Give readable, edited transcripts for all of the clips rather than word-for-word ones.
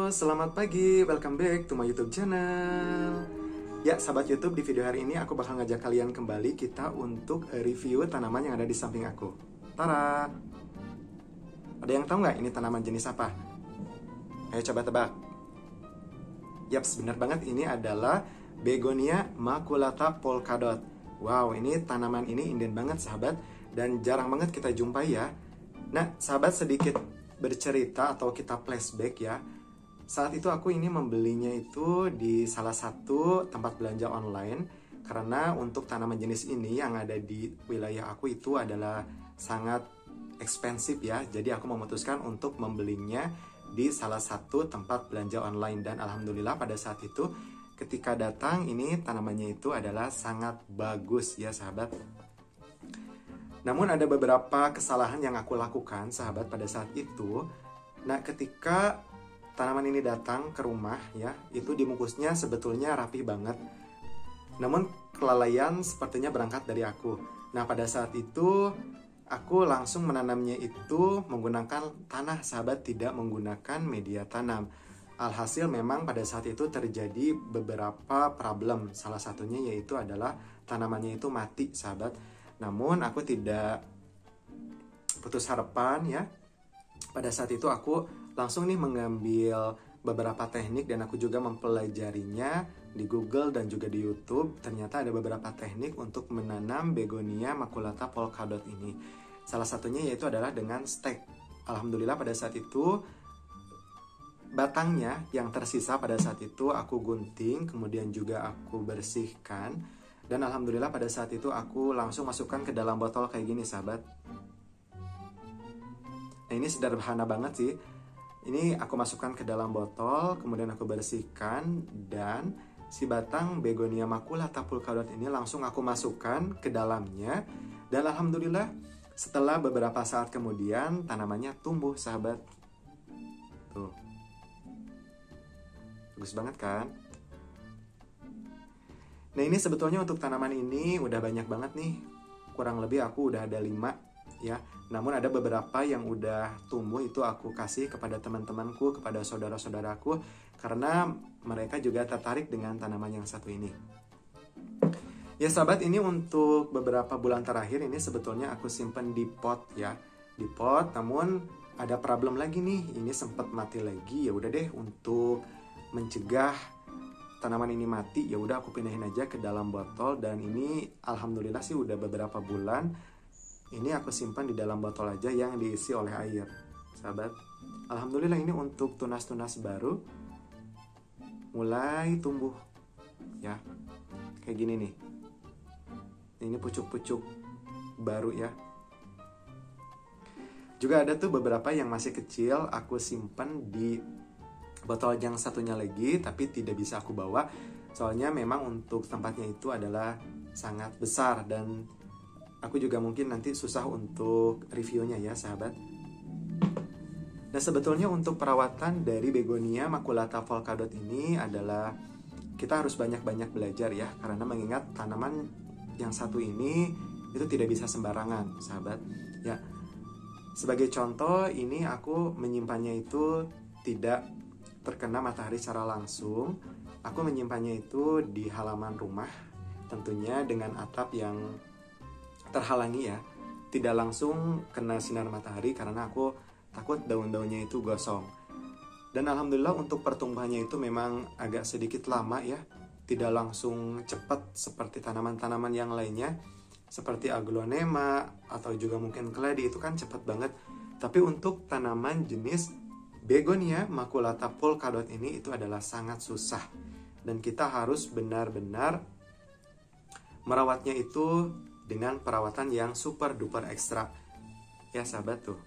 selamat pagi. Welcome back to my YouTube channel. Ya, sahabat YouTube, di video hari ini aku bakal ngajak kalian kembali kita untuk review tanaman yang ada di samping aku. Tara! Ada yang tahu nggak ini tanaman jenis apa? Ayo coba tebak. Yaps, benar banget, ini adalah Begonia maculata polkadot. Wow, ini tanaman ini inden banget sahabat, dan jarang banget kita jumpai ya. Nah, sahabat, sedikit bercerita atau kita flashback ya. Saat itu aku ini membelinya itu di salah satu tempat belanja online, karena untuk tanaman jenis ini yang ada di wilayah aku itu adalah sangat ekspensif ya. Jadi aku memutuskan untuk membelinya di salah satu tempat belanja online, dan alhamdulillah pada saat itu ketika datang ini tanamannya itu adalah sangat bagus ya sahabat. Namun ada beberapa kesalahan yang aku lakukan sahabat pada saat itu. Nah, ketika tanaman ini datang ke rumah ya, itu dibungkusnya sebetulnya rapi banget. Namun kelalaian sepertinya berangkat dari aku. Nah, pada saat itu aku langsung menanamnya itu menggunakan tanah sahabat, tidak menggunakan media tanam. Alhasil memang pada saat itu terjadi beberapa problem. Salah satunya yaitu adalah tanamannya itu mati sahabat. Namun aku tidak putus harapan ya. Pada saat itu aku langsung nih mengambil beberapa teknik, dan aku juga mempelajarinya di Google dan juga di YouTube. Ternyata ada beberapa teknik untuk menanam Begonia maculata polkadot ini. Salah satunya yaitu adalah dengan stek. Alhamdulillah pada saat itu batangnya yang tersisa pada saat itu aku gunting, kemudian juga aku bersihkan. Dan alhamdulillah pada saat itu aku langsung masukkan ke dalam botol kayak gini sahabat. Nah, ini sederhana banget sih. Ini aku masukkan ke dalam botol, kemudian aku bersihkan, dan si batang Begonia maculata polkadot ini langsung aku masukkan ke dalamnya. Dan alhamdulillah setelah beberapa saat kemudian tanamannya tumbuh sahabat. Tuh. Bagus banget kan? Nah, ini sebetulnya untuk tanaman ini udah banyak banget nih. Kurang lebih aku udah ada 5 ya. Namun ada beberapa yang udah tumbuh itu aku kasih kepada teman-temanku, kepada saudara-saudaraku, karena mereka juga tertarik dengan tanaman yang satu ini. Ya sahabat, ini untuk beberapa bulan terakhir ini sebetulnya aku simpen di pot ya. Di pot, namun ada problem lagi nih. Ini sempat mati lagi. Ya udah deh, untuk mencegah tanaman ini mati, ya udah aku pindahin aja ke dalam botol. Dan ini alhamdulillah sih udah beberapa bulan ini aku simpan di dalam botol aja yang diisi oleh air sahabat. Alhamdulillah ini untuk tunas-tunas baru mulai tumbuh ya, kayak gini nih. Ini pucuk-pucuk baru ya. Juga ada tuh beberapa yang masih kecil aku simpan di botol yang satunya lagi, tapi tidak bisa aku bawa soalnya memang untuk tempatnya itu adalah sangat besar, dan aku juga mungkin nanti susah untuk reviewnya ya sahabat. Nah, sebetulnya untuk perawatan dari Begonia maculata polkadot ini adalah kita harus banyak-banyak belajar ya, karena mengingat tanaman yang satu ini itu tidak bisa sembarangan sahabat ya. Sebagai contoh, ini aku menyimpannya itu tidak terkena matahari secara langsung. Aku menyimpannya itu di halaman rumah, tentunya dengan atap yang terhalangi ya, tidak langsung kena sinar matahari karena aku takut daun-daunnya itu gosong. Dan alhamdulillah untuk pertumbuhannya itu memang agak sedikit lama ya, tidak langsung cepat seperti tanaman-tanaman yang lainnya seperti aglonema atau juga mungkin keladi, itu kan cepat banget. Tapi untuk tanaman jenis Begonia maculata polkadot ini itu adalah sangat susah, dan kita harus benar-benar merawatnya itu dengan perawatan yang super duper ekstra ya sahabat tuh.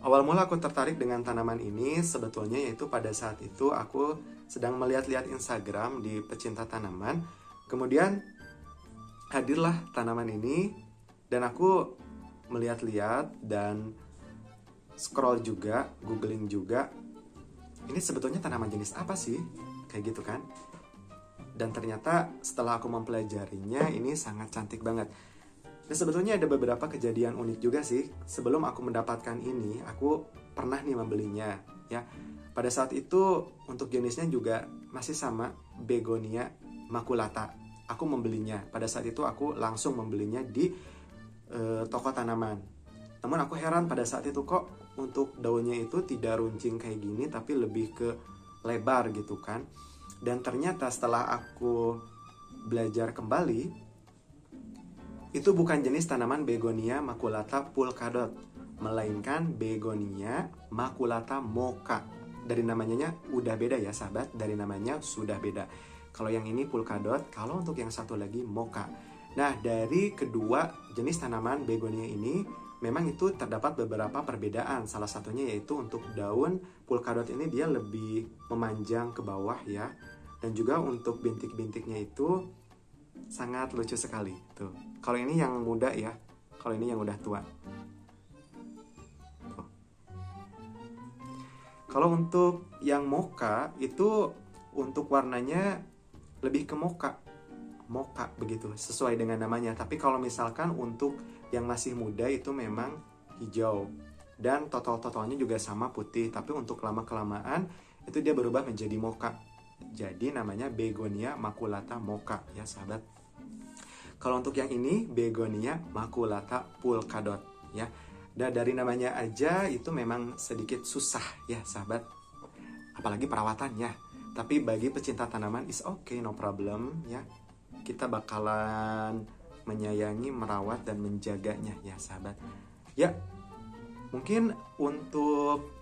Awal mula aku tertarik dengan tanaman ini sebetulnya yaitu pada saat itu aku sedang melihat-lihat Instagram di pecinta tanaman. Kemudian hadirlah tanaman ini, dan aku melihat-lihat dan scroll juga, googling juga, ini sebetulnya tanaman jenis apa sih? Kayak gitu kan. Dan ternyata setelah aku mempelajarinya, ini sangat cantik banget. Dan sebetulnya ada beberapa kejadian unik juga sih. Sebelum aku mendapatkan ini, aku pernah nih membelinya ya. Pada saat itu untuk jenisnya juga masih sama, Begonia maculata. Aku membelinya. Pada saat itu aku langsung membelinya di toko tanaman. Namun aku heran pada saat itu kok untuk daunnya itu tidak runcing kayak gini, tapi lebih ke lebar gitu kan. Dan ternyata setelah aku belajar kembali, itu bukan jenis tanaman Begonia maculata pulcadot, melainkan Begonia maculata mocha. Dari namanya udah beda ya sahabat, dari namanya sudah beda. Kalau yang ini pulcadot, kalau untuk yang satu lagi mocha. Nah, dari kedua jenis tanaman begonia ini memang itu terdapat beberapa perbedaan. Salah satunya yaitu untuk daun pulcadot ini dia lebih memanjang ke bawah ya. Dan juga untuk bintik-bintiknya itu sangat lucu sekali tuh. Kalau ini yang muda ya, kalau ini yang udah tua. Tuh. Kalau untuk yang mocha itu untuk warnanya lebih ke mocha begitu, sesuai dengan namanya. Tapi kalau misalkan untuk yang masih muda itu memang hijau. Dan total-totalnya juga sama putih. Tapi untuk lama-kelamaan itu dia berubah menjadi mocha. Jadi namanya Begonia maculata mocha ya sahabat. Kalau untuk yang ini Begonia maculata pulcadot ya. Dan dari namanya aja itu memang sedikit susah ya sahabat. Apalagi perawatannya. Tapi bagi pecinta tanaman is okay, no problem ya. Kita bakalan menyayangi, merawat, dan menjaganya ya sahabat. Ya, mungkin untuk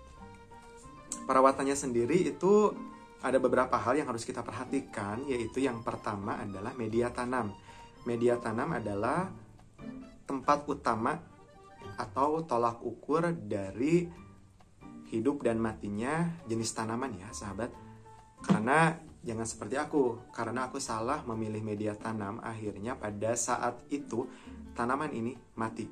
perawatannya sendiri itu ada beberapa hal yang harus kita perhatikan, yaitu yang pertama adalah media tanam. Media tanam adalah tempat utama atau tolak ukur dari hidup dan matinya jenis tanaman ya sahabat. Karena jangan seperti aku, karena aku salah memilih media tanam, akhirnya pada saat itu tanaman ini mati.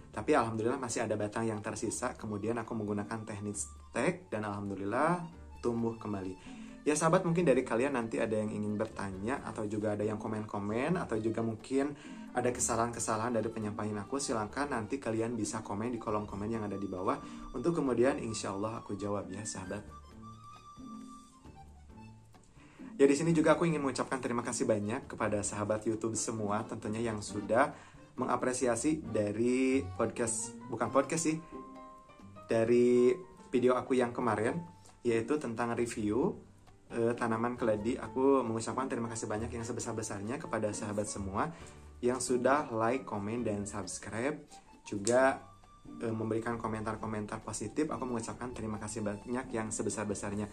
Tapi alhamdulillah masih ada batang yang tersisa, kemudian aku menggunakan teknik stek dan alhamdulillah tumbuh kembali. Ya sahabat, mungkin dari kalian nanti ada yang ingin bertanya atau juga ada yang komen-komen atau juga mungkin ada kesalahan-kesalahan dari penyampaian aku, silahkan nanti kalian bisa komen di kolom komen yang ada di bawah untuk kemudian insya Allah aku jawab ya sahabat. Ya di sini juga aku ingin mengucapkan terima kasih banyak kepada sahabat YouTube semua tentunya yang sudah mengapresiasi dari dari video aku yang kemarin, yaitu tentang review tanaman keladi. Aku mengucapkan terima kasih banyak yang sebesar-besarnya kepada sahabat semua yang sudah like, komen, dan subscribe, juga memberikan komentar-komentar positif. Aku mengucapkan terima kasih banyak yang sebesar-besarnya.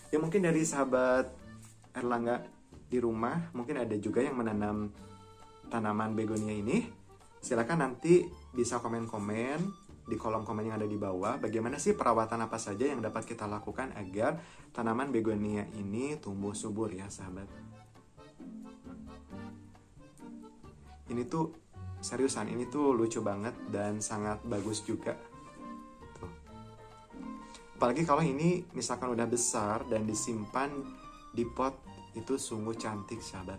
Ya mungkin dari sahabat Erlangga di rumah mungkin ada juga yang menanam tanaman begonia ini. Silakan nanti bisa komen-komen di kolom komen yang ada di bawah. Bagaimana sih perawatan apa saja yang dapat kita lakukan agar tanaman begonia ini tumbuh subur ya sahabat. Ini tuh seriusan, ini tuh lucu banget dan sangat bagus juga. Tuh. Apalagi kalau ini misalkan udah besar dan disimpan di pot, itu sungguh cantik sahabat.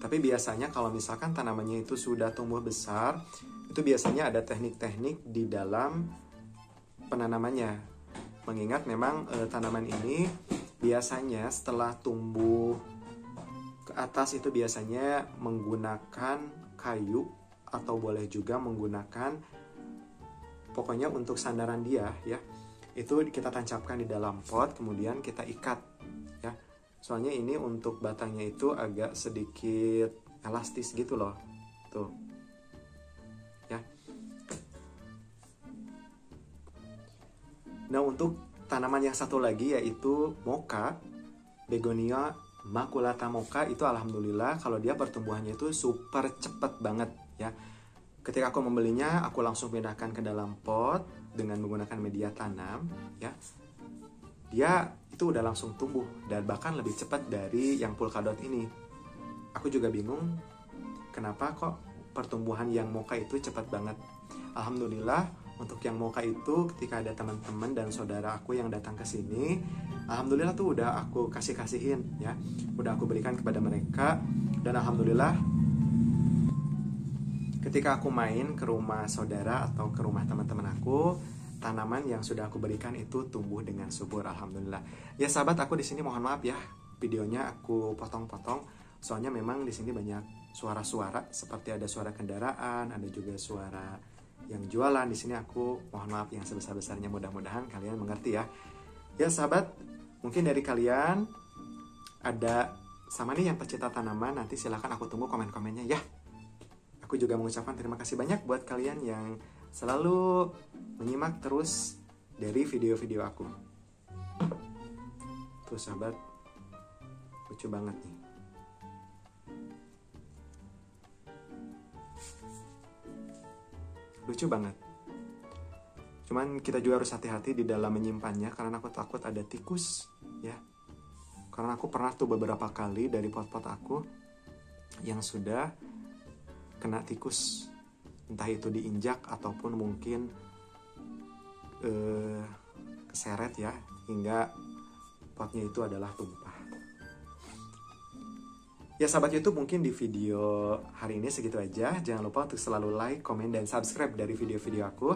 Tapi biasanya kalau misalkan tanamannya itu sudah tumbuh besar, itu biasanya ada teknik-teknik di dalam penanamannya. Mengingat memang tanaman ini biasanya setelah tumbuh ke atas itu biasanya menggunakan kayu atau boleh juga menggunakan, pokoknya untuk sandaran dia ya, itu kita tancapkan di dalam pot, kemudian kita ikat ya. Soalnya ini untuk batangnya itu agak sedikit elastis gitu loh. Tuh. Ya. Nah, untuk tanaman yang satu lagi yaitu mocha, Begonia maculata mocha, itu alhamdulillah kalau dia pertumbuhannya itu super cepet banget ya. Ketika aku membelinya, aku langsung pindahkan ke dalam pot dengan menggunakan media tanam ya. Dia itu udah langsung tumbuh dan bahkan lebih cepat dari yang pulcadot ini. Aku juga bingung kenapa kok pertumbuhan yang mocha itu cepat banget. Alhamdulillah Untuk yang mocha itu ketika ada teman-teman dan saudara aku yang datang ke sini, alhamdulillah tuh udah aku kasihin ya, udah aku berikan kepada mereka. Dan alhamdulillah ketika aku main ke rumah saudara atau ke rumah teman-teman aku, tanaman yang sudah aku berikan itu tumbuh dengan subur, alhamdulillah. Ya sahabat, aku di sini mohon maaf ya, videonya aku potong-potong, soalnya memang di sini banyak suara-suara, seperti ada suara kendaraan, ada juga suara yang jualan. Di sini aku mohon maaf yang sebesar-besarnya, mudah-mudahan kalian mengerti ya. Ya sahabat, mungkin dari kalian ada sama nih yang pecinta tanaman, nanti silahkan aku tunggu komen-komennya ya. Aku juga mengucapkan terima kasih banyak buat kalian yang selalu menyimak terus dari video-video aku. Tuh sahabat, lucu banget nih. Lucu banget. Cuman kita juga harus hati-hati di dalam menyimpannya, karena aku takut ada tikus ya. Karena aku pernah tuh beberapa kali dari pot-pot aku yang sudah kena tikus, entah itu diinjak ataupun mungkin keseret ya, hingga potnya itu adalah tumpah. Ya sahabat YouTube, mungkin di video hari ini segitu aja. Jangan lupa untuk selalu like, komen, dan subscribe dari video-video aku,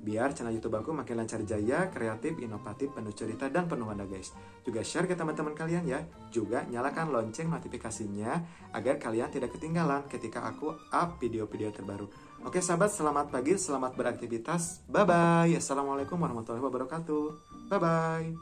biar channel YouTube aku makin lancar jaya, kreatif, inovatif, penuh cerita, dan penuh wanda guys. Juga share ke teman-teman kalian ya. Juga nyalakan lonceng notifikasinya agar kalian tidak ketinggalan ketika aku up video-video terbaru. Oke sahabat, selamat pagi, selamat beraktivitas. Bye-bye. Assalamualaikum warahmatullahi wabarakatuh. Bye-bye.